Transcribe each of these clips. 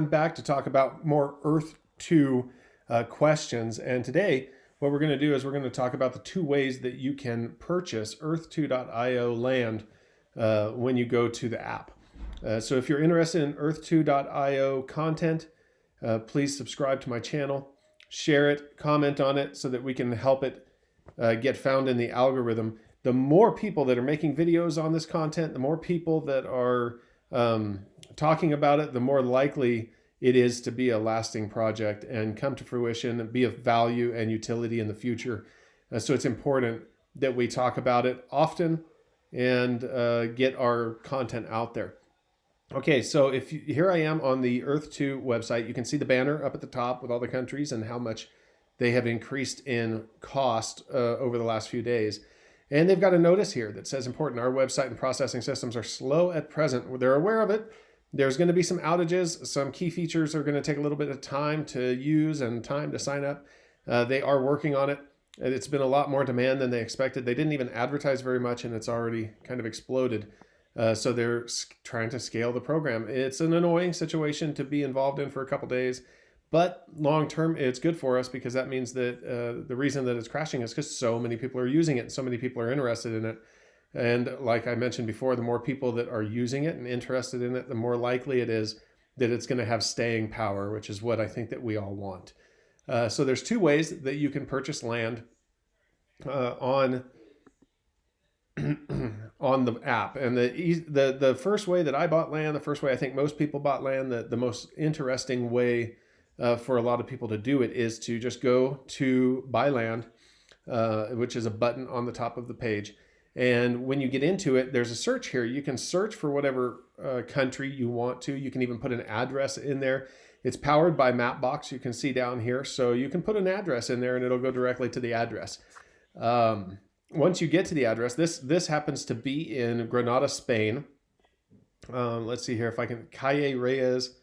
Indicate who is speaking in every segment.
Speaker 1: I'm back to talk about more Earth 2 questions. And today, what we're going to do is we're going to talk about the two ways that you can purchase Earth2.io land when you go to the app. So if you're interested in Earth2.io content, please subscribe to my channel, share it, comment on it so that we can help it get found in the algorithm. The more people that are making videos on this content, the more people that are talking about it, the more likely it is to be a lasting project and come to fruition and be of value and utility in the future. So it's important that we talk about it often and get our content out there. Okay, so here I am on the Earth2 website. You can see the banner up at the top with all the countries and how much they have increased in cost over the last few days. And they've got a notice here that says important, our website and processing systems are slow at present. They're aware of it. There's going to be some outages. Some key features are going to take a little bit of time to use and time to sign up. They are working on it. It's been a lot more demand than they expected. They didn't even advertise very much and it's already kind of exploded. So they're trying to scale the program. It's an annoying situation to be involved in for a couple days, but long term, it's good for us because that means that the reason that it's crashing is because so many people are using it and so many people are interested in it. And like I mentioned before, the more people that are using it and interested in it, the more likely it is that it's going to have staying power, which is what I think that we all want. So there's two ways that you can purchase land on on the app. And the first way that I bought land, the first way I think most people bought land, the most interesting way for a lot of people to do it is to just go to buy land, which is a button on the top of the page. And when you get into it, there's a search here. You can search for whatever country you want to. You can even put an address in there. It's powered by Mapbox. You can see down here. So you can put an address in there and it'll go directly to the address. Once you get to the address, this happens to be in Granada, Spain. Let's see here if I can, Calle Reyes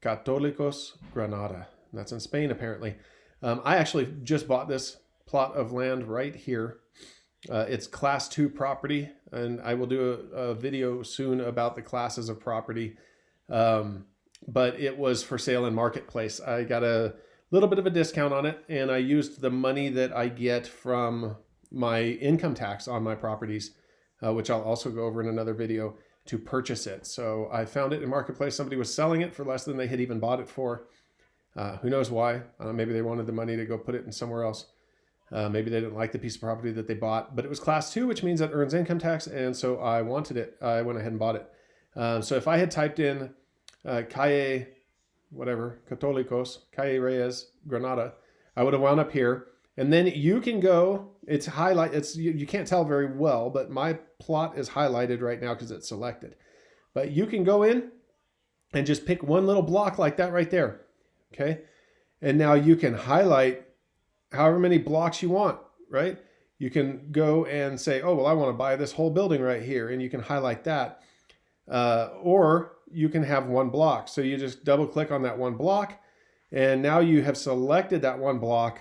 Speaker 1: Católicos, Granada. That's in Spain, apparently. I actually just bought this plot of land right here. It's class 2 property, and I will do a video soon about the classes of property. But it was for sale in Marketplace. I got a little bit of a discount on it, and I used the money that I get from my income tax on my properties, which I'll also go over in another video, to purchase it. So I found it in Marketplace. Somebody was selling it for less than they had even bought it for. Who knows why? Maybe they wanted the money to go put it in somewhere else. Maybe they didn't like the piece of property that they bought, but it was class 2, which means it earns income tax. And so I wanted it. I went ahead and bought it. So if I had typed in Calle, whatever, Católicos, Calle Reyes, Granada, I would have wound up here. And then you can go, it's highlight, you can't tell very well, but my plot is highlighted right now because it's selected. But you can go in and just pick one little block like that right there. Okay. And now you can highlight however many blocks you want, right? You can go and say, oh, well, I want to buy this whole building right here. And you can highlight that. Or you can have one block. So you just double click on that one block. And now you have selected that one block.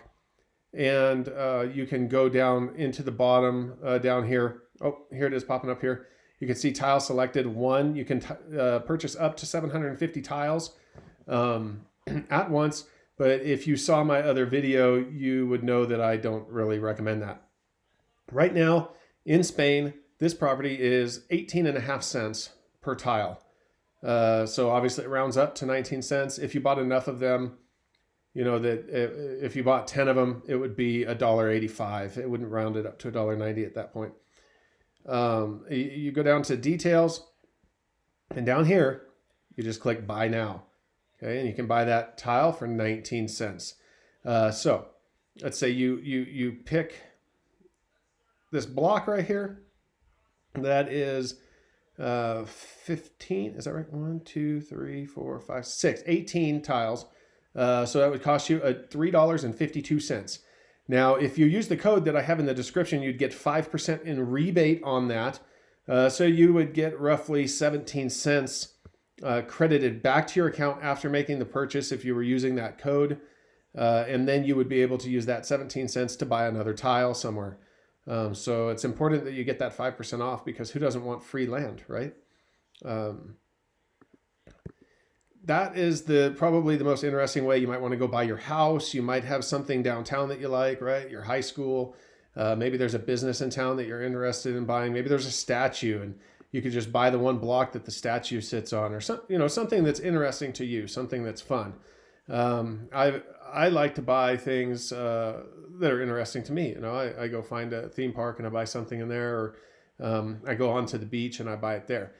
Speaker 1: And you can go down into the bottom down here. Oh, here it is popping up here. You can see tile selected 1. You can purchase up to 750 tiles at once. But if you saw my other video, you would know that I don't really recommend that. Right now in Spain, this property is 18.5 cents per tile. So obviously it rounds up to 19 cents. If you bought enough of them, you know that if you bought 10 of them, it would be $1.85. It wouldn't round it up to $1.90 at that point. You go down to details, and down here, you just click buy now. Okay, and you can buy that tile for 19 cents. So let's say you pick this block right here. That is 15, is that right? 1, 2, 3, 4, 5, 6, 18 tiles. So that would cost you $3.52. Now, if you use the code that I have in the description, you'd get 5% in rebate on that. So you would get roughly 17 cents credited back to your account after making the purchase if you were using that code. And then you would be able to use that 17 cents to buy another tile somewhere. So it's important that you get that 5% off because who doesn't want free land, right? that is probably the most interesting way. You might want to go buy your house. You might have something downtown that you like, right? Your high school. Maybe there's a business in town that you're interested in buying. Maybe there's a statue, and you could just buy the one block that the statue sits on, or something that's interesting to you, something that's fun. I like to buy things that are interesting to me. I go find a theme park and I buy something in there, or I go onto the beach and I buy it there.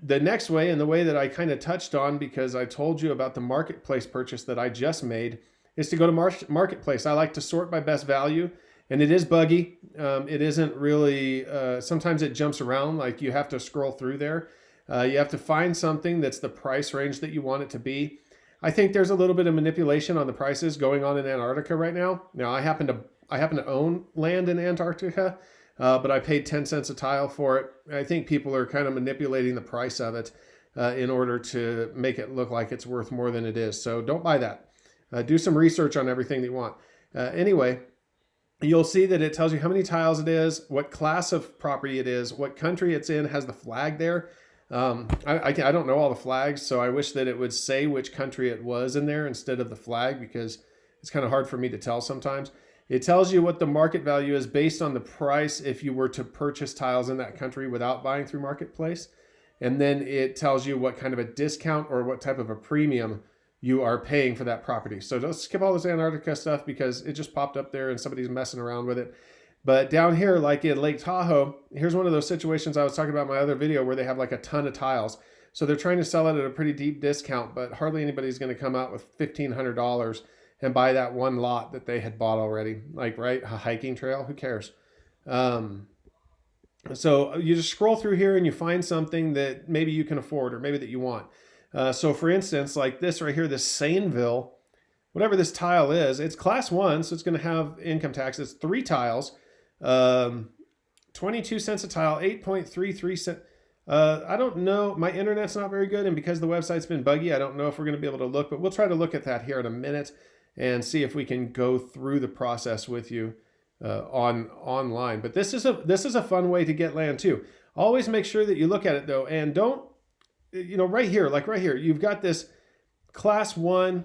Speaker 1: The next way, and the way that I kind of touched on, because I told you about the marketplace purchase that I just made, is to go to marketplace. I like to sort by best value, and it is buggy. It isn't really, sometimes it jumps around, like you have to scroll through there. You have to find something that's the price range that you want it to be. I think there's a little bit of manipulation on the prices going on in Antarctica right now. Now, I happen to own land in Antarctica, but I paid 10 cents a tile for it. I think people are kind of manipulating the price of it in order to make it look like it's worth more than it is. So don't buy that. Do some research on everything that you want. Anyway, you'll see that it tells you how many tiles it is, what class of property it is, what country it's in, has the flag there. I don't know all the flags, so I wish that it would say which country it was in there instead of the flag, because it's kind of hard for me to tell sometimes. It tells you what the market value is based on the price if you were to purchase tiles in that country without buying through Marketplace. And then it tells you what kind of a discount or what type of a premium you are paying for that property. So don't skip all this Antarctica stuff because it just popped up there and somebody's messing around with it. But down here, like in Lake Tahoe, here's one of those situations I was talking about in my other video where they have like a ton of tiles. So they're trying to sell it at a pretty deep discount, but hardly anybody's going to come out with $1,500 and buy that one lot that they had bought already. Like, right, a hiking trail, who cares? So you just scroll through here and you find something that maybe you can afford or maybe that you want. So for instance, like this right here, this Sainville, whatever this tile is, it's class 1, so it's going to have income tax. It's 3 tiles, 22 cents a tile, 8.33 cents. I don't know. My internet's not very good, and because the website's been buggy, I don't know if we're going to be able to look, but we'll try to look at that here in a minute and see if we can go through the process with you online. But this is a fun way to get land too. Always make sure that you look at it though, and don't, right here, you've got this class 1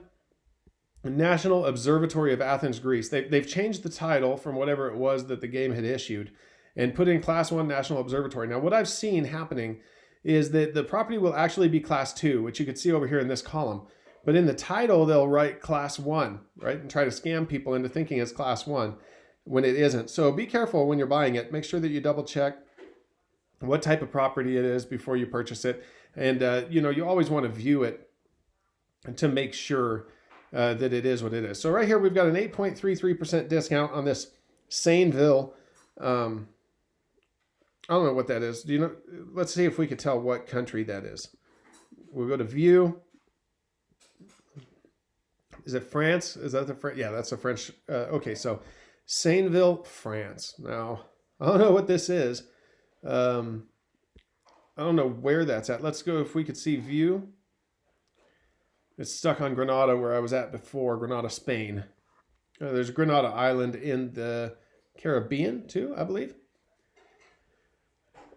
Speaker 1: National Observatory of Athens, Greece. They've changed the title from whatever it was that the game had issued and put in class 1 National Observatory. Now, what I've seen happening is that the property will actually be class 2, which you can see over here in this column. But in the title, they'll write class 1, right? And try to scam people into thinking it's class 1 when it isn't. So be careful when you're buying it. Make sure that you double check what type of property it is before you purchase it. And, you always want to view it to make sure that it is what it is. So right here, we've got an 8.33% discount on this Sainville. I don't know what that is. Let's see if we could tell what country that is. We'll go to view. Is it France? Is that the French? Yeah, that's a French. Okay, so Sainville, France. Now, I don't know what this is. I don't know where that's at. Let's go if we could see view. It's stuck on Granada, where I was at before, Granada, Spain. There's Granada Island in the Caribbean too, I believe.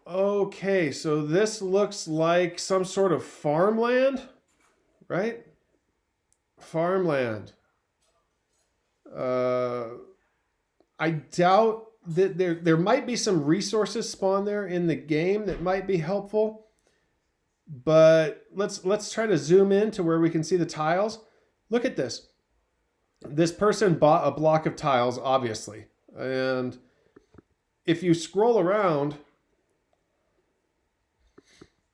Speaker 1: Okay, so this looks like some sort of farmland, right? Farmland. I doubt that there might be some resources spawned there in the game that might be helpful. But let's try to zoom in to where we can see the tiles. Look at this. This person bought a block of tiles, obviously. And if you scroll around,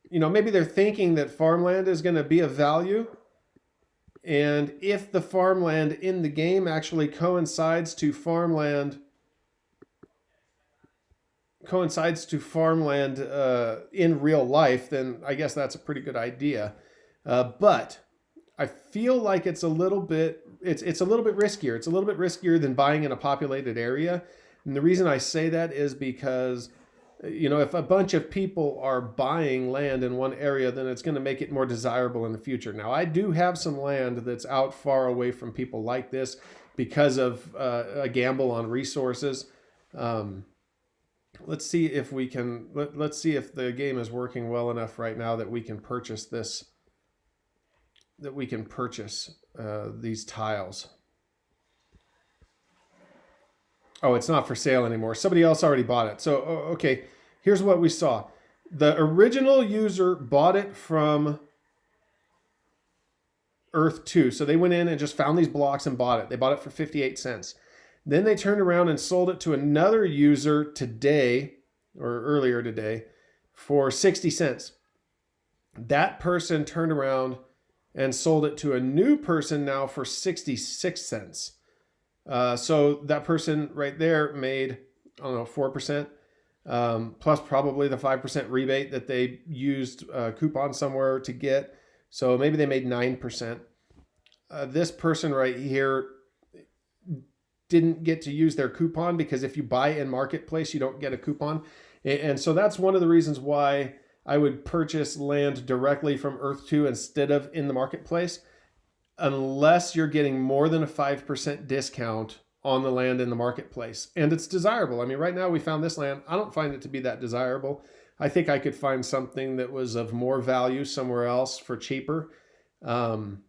Speaker 1: maybe they're thinking that farmland is going to be of value. And if the farmland in the game actually coincides to farmland in real life, then I guess that's a pretty good idea. But I feel like it's a little bit riskier. It's a little bit riskier than buying in a populated area. And the reason I say that is because, if a bunch of people are buying land in one area, then it's going to make it more desirable in the future. Now, I do have some land that's out far away from people like this because of a gamble on resources. Let's see if we can, let's see if the game is working well enough right now that we can purchase this that we can purchase these tiles. Oh, it's not for sale anymore. Somebody else already bought it. So, okay, here's what we saw. The original user bought it from Earth 2. So they went in and just found these blocks and bought it. They bought it for 58 cents. Then they turned around and sold it to another user today, or earlier today, for 60 cents. That person turned around and sold it to a new person now for 66 cents. So that person right there made, I don't know, 4%, plus probably the 5% rebate that they used a coupon somewhere to get. So maybe they made 9%. This person right here didn't get to use their coupon because if you buy in Marketplace, you don't get a coupon. And so that's one of the reasons why I would purchase land directly from Earth 2 instead of in the Marketplace, unless you're getting more than a 5% discount on the land in the Marketplace. And it's desirable. I mean, right now we found this land. I don't find it to be that desirable. I think I could find something that was of more value somewhere else for cheaper, or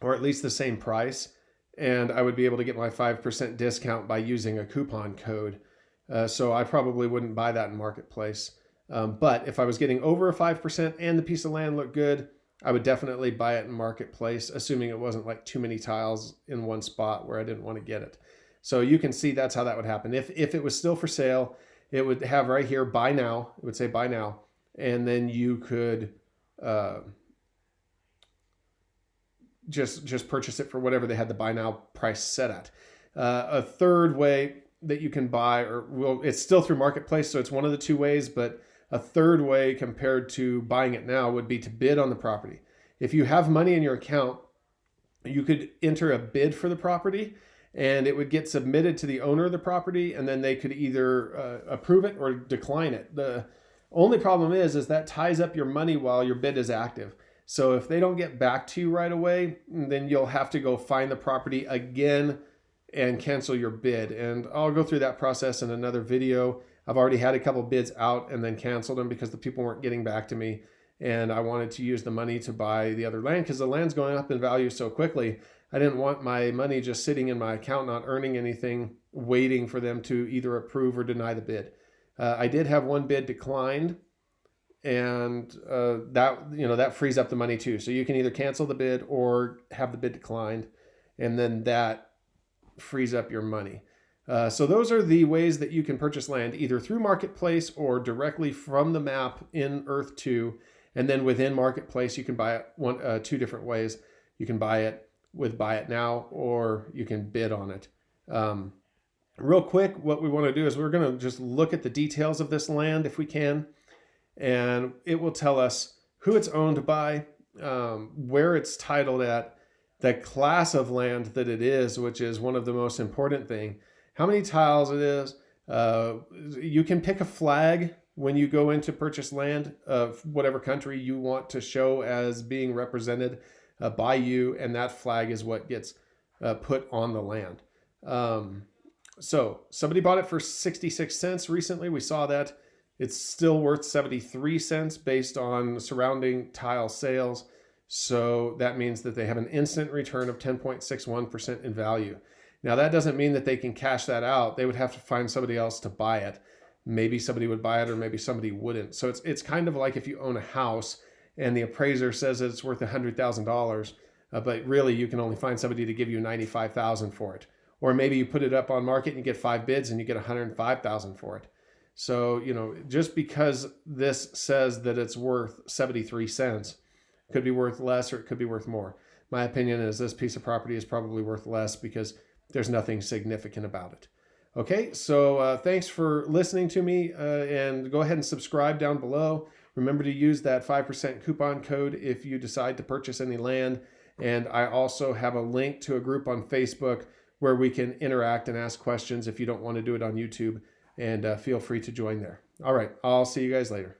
Speaker 1: at least the same price. And I would be able to get my 5% discount by using a coupon code. So I probably wouldn't buy that in Marketplace. But if I was getting over a 5% and the piece of land looked good, I would definitely buy it in Marketplace, assuming it wasn't like too many tiles in one spot where I didn't want to get it. So you can see that's how that would happen. If it was still for sale, it would have right here, buy now. It would say buy now. And then you could just purchase it for whatever they had the buy now price set at. A third way that you can buy, it's still through Marketplace, so it's one of the two ways, but a third way compared to buying it now would be to bid on the property. If you have money in your account, you could enter a bid for the property and it would get submitted to the owner of the property, and then they could either approve it or decline it. The only problem is that ties up your money while your bid is active. So if they don't get back to you right away, then you'll have to go find the property again and cancel your bid. And I'll go through that process in another video. I've already had a couple bids out and then canceled them because the people weren't getting back to me. And I wanted to use the money to buy the other land because the land's going up in value so quickly. I didn't want my money just sitting in my account, not earning anything, waiting for them to either approve or deny the bid. I did have one bid declined, and that frees up the money too. So you can either cancel the bid or have the bid declined, and then that frees up your money. So those are the ways that you can purchase land, either through Marketplace or directly from the map in Earth 2. And then within Marketplace, you can buy it two different ways. You can buy it with Buy It Now, or you can bid on it. Real quick, what we want to do is we're going to just look at the details of this land if we can. And it will tell us who it's owned by, where it's titled at, the class of land that it is, which is one of the most important thing, how many tiles it is. You can pick a flag when you go in to purchase land of whatever country you want to show as being represented by you, and that flag is what gets put on the land. So somebody bought it for 66 cents recently. We saw that. It's still worth 73 cents based on surrounding tile sales. So that means that they have an instant return of 10.61% in value. Now that doesn't mean that they can cash that out. They would have to find somebody else to buy it. Maybe somebody would buy it or maybe somebody wouldn't. So it's kind of like if you own a house and the appraiser says that it's worth $100,000, but really you can only find somebody to give you $95,000 for it. Or maybe you put it up on market and you get 5 bids and you get $105,000 for it. So, just because this says that it's worth 73 cents, it could be worth less or it could be worth more. My opinion is this piece of property is probably worth less because there's nothing significant about it. Okay, so thanks for listening to me, and go ahead and subscribe down below. Remember to use that 5% coupon code if you decide to purchase any land. And I also have a link to a group on Facebook where we can interact and ask questions if you don't want to do it on YouTube. And feel free to join there. All right, I'll see you guys later.